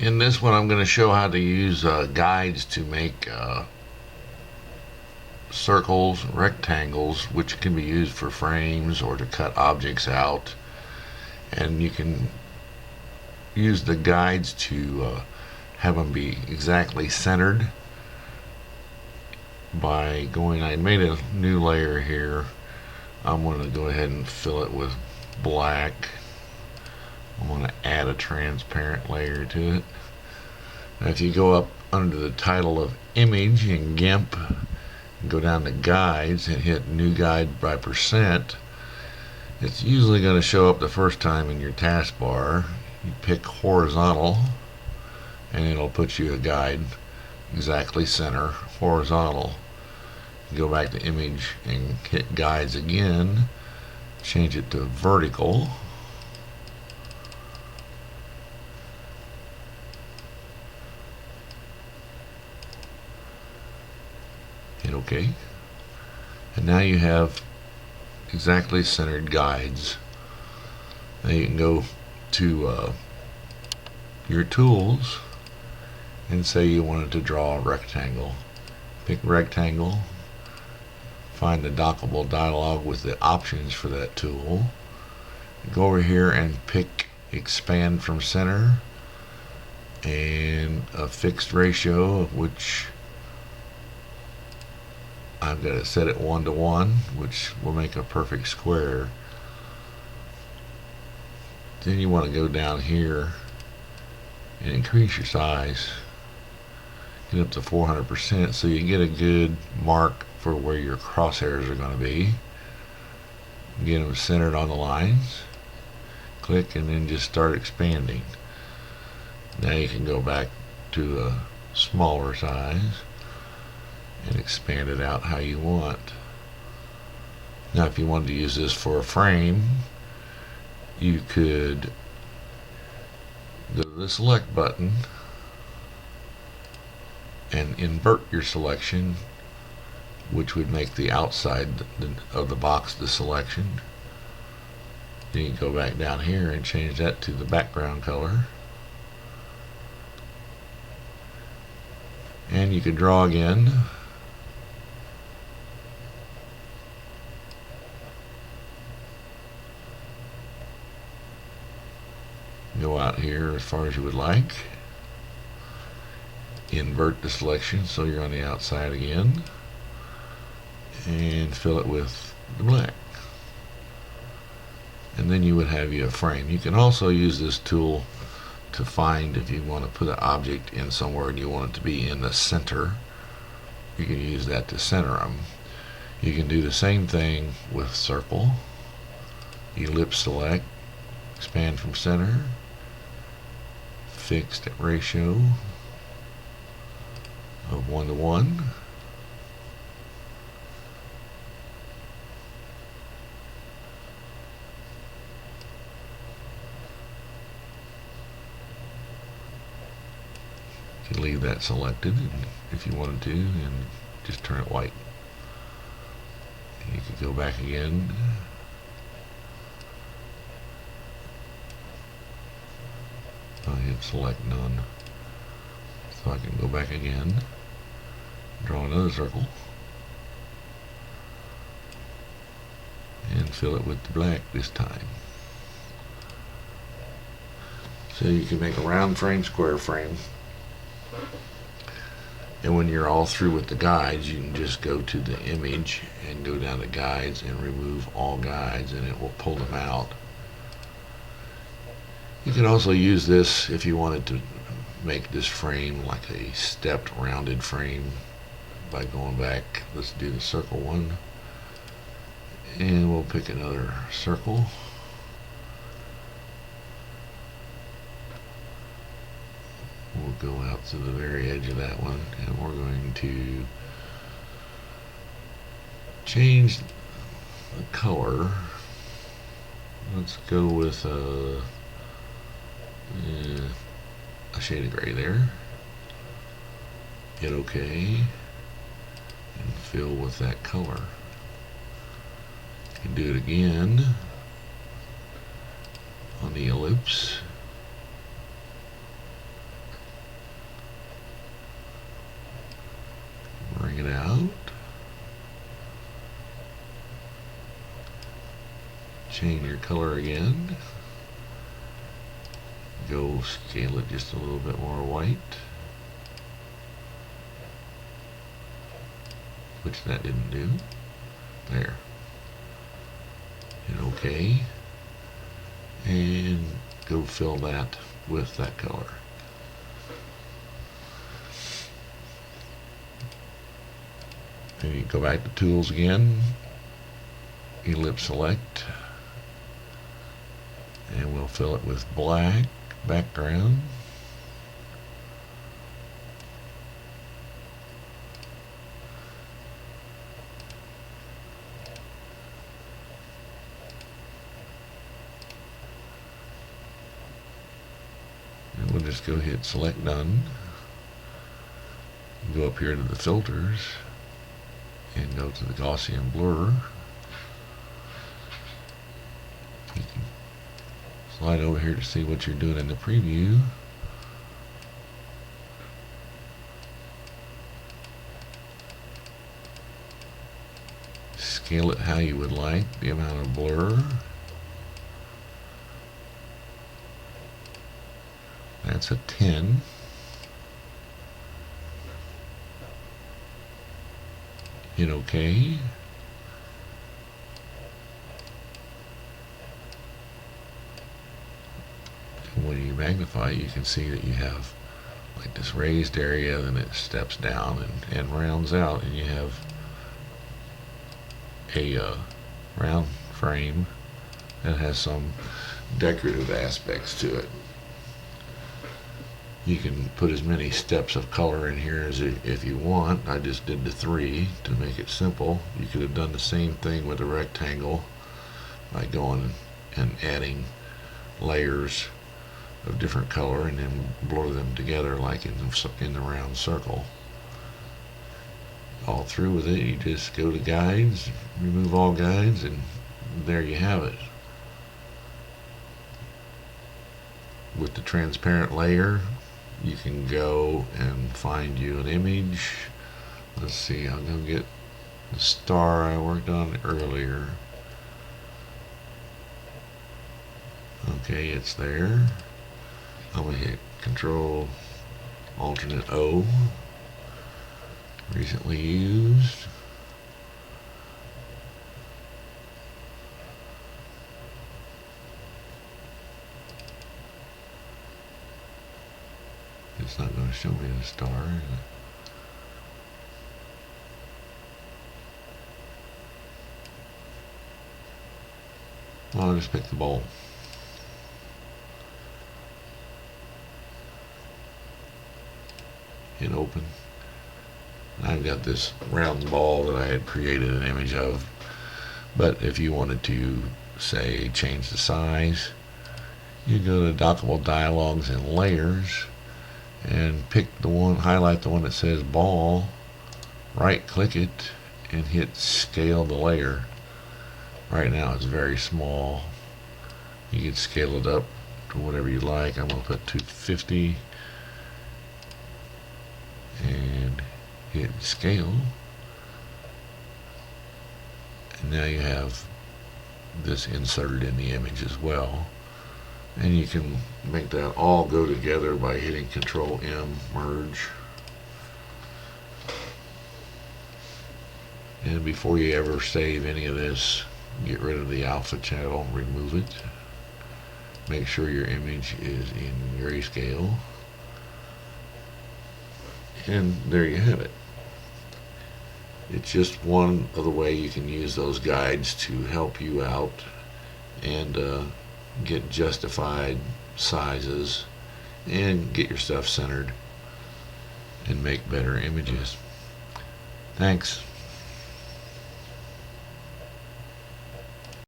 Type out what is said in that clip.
In this one I'm going to show how to use guides to make circles, rectangles, which can be used for frames or to cut objects out. And you can use the guides to have them be exactly centered by going, I made a new layer here. I'm going to go ahead and fill it with black. I'm going to add a transparent layer to it. Now if you go up under the title of image in GIMP and go down to guides and hit new guide by %, it's usually going to show up the first time in your taskbar. You pick horizontal and it'll put you a guide exactly center horizontal. You go back to image and hit guides again, change it to vertical. Hit OK. And now you have exactly centered guides. Now you can go to your tools and say you wanted to draw a rectangle. Pick rectangle, find the dockable dialog with the options for that tool. Go over here and pick expand from center and a fixed ratio, of which I've got it set at 1:1, which will make a perfect square. Then you want to go down here and increase your size. Get up to 400% so you get a good mark for where your crosshairs are going to be. Get them centered on the lines. Click and then just start expanding. Now you can go back to a smaller size and expand it out how you want. Now if you wanted to use this for a frame, you could go to the select button and invert your selection, which would make the outside of the box the selection. Then you can go back down here and change that to the background color. And you can draw again. Go out here as far as you would like. Invert the selection so you're on the outside again. And fill it with the black. And then you would have you a frame. You can also use this tool to find if you want to put an object in somewhere and you want it to be in the center. You can use that to center them. You can do the same thing with circle. Ellipse select, expand from center, fixed at ratio of 1:1. You can leave that selected if you wanted to and just turn it white. And you could go back again. I'll hit select none. So I can go back again, draw another circle, and fill it with the black this time. So you can make a round frame, square frame. And when you're all through with the guides, you can just go to the image and go down to guides and remove all guides and it will pull them out. You can also use this if you wanted to make this frame like a stepped rounded frame by going back. Let's do the circle one and we'll pick another circle. We'll go out to the very edge of that one and we're going to change the color. Let's go with a shade of gray there. Hit OK and fill with that color. You can do it again on the ellipse. change your color again. Go scale it just a little bit more white, which that didn't do. There. Hit OK, and go fill that with that color. And you go back to Tools again, Ellipse Select, and we'll fill it with black background. And we'll just go hit Select None. Go up here to the filters and go to the Gaussian blur. You can slide over here to see what you're doing in the preview. Scale it how you would like, the amount of blur. That's a 10. Hit OK. And when you magnify, you can see that you have like this raised area, then it steps down and rounds out, and you have a round frame that has some decorative aspects to it. You can put as many steps of color in here as if you want. I just did the 3 to make it simple. You could have done the same thing with a rectangle by going and adding layers of different color and then blur them together like in the round circle. All through with it, you just go to guides, remove all guides, and there you have it. With the transparent layer, you can go and find you an image. Let's see, I'll go get the star I worked on earlier. Okay, it's there. I'm going to hit Control Alternate O. Recently used. It's not going to show me the star, is it? Well, I'll just pick the ball. Hit open. I've got this round ball that I had created an image of, but if you wanted to, say, change the size, you go to Dockable Dialogues and Layers and pick the one, highlight the one that says ball, right click it and hit Scale the Layer. Right now it's very small. You can scale it up to whatever you like. I'm going to put 250 and hit Scale, and now you have this inserted in the image as well. And you can make that all go together by hitting Control M, merge. And before you ever save any of this, get rid of the alpha channel, remove it. Make sure your image is in grayscale. And there you have it. It's just one of the way you can use those guides to help you out and get justified sizes and get your stuff centered and make better images. Thanks.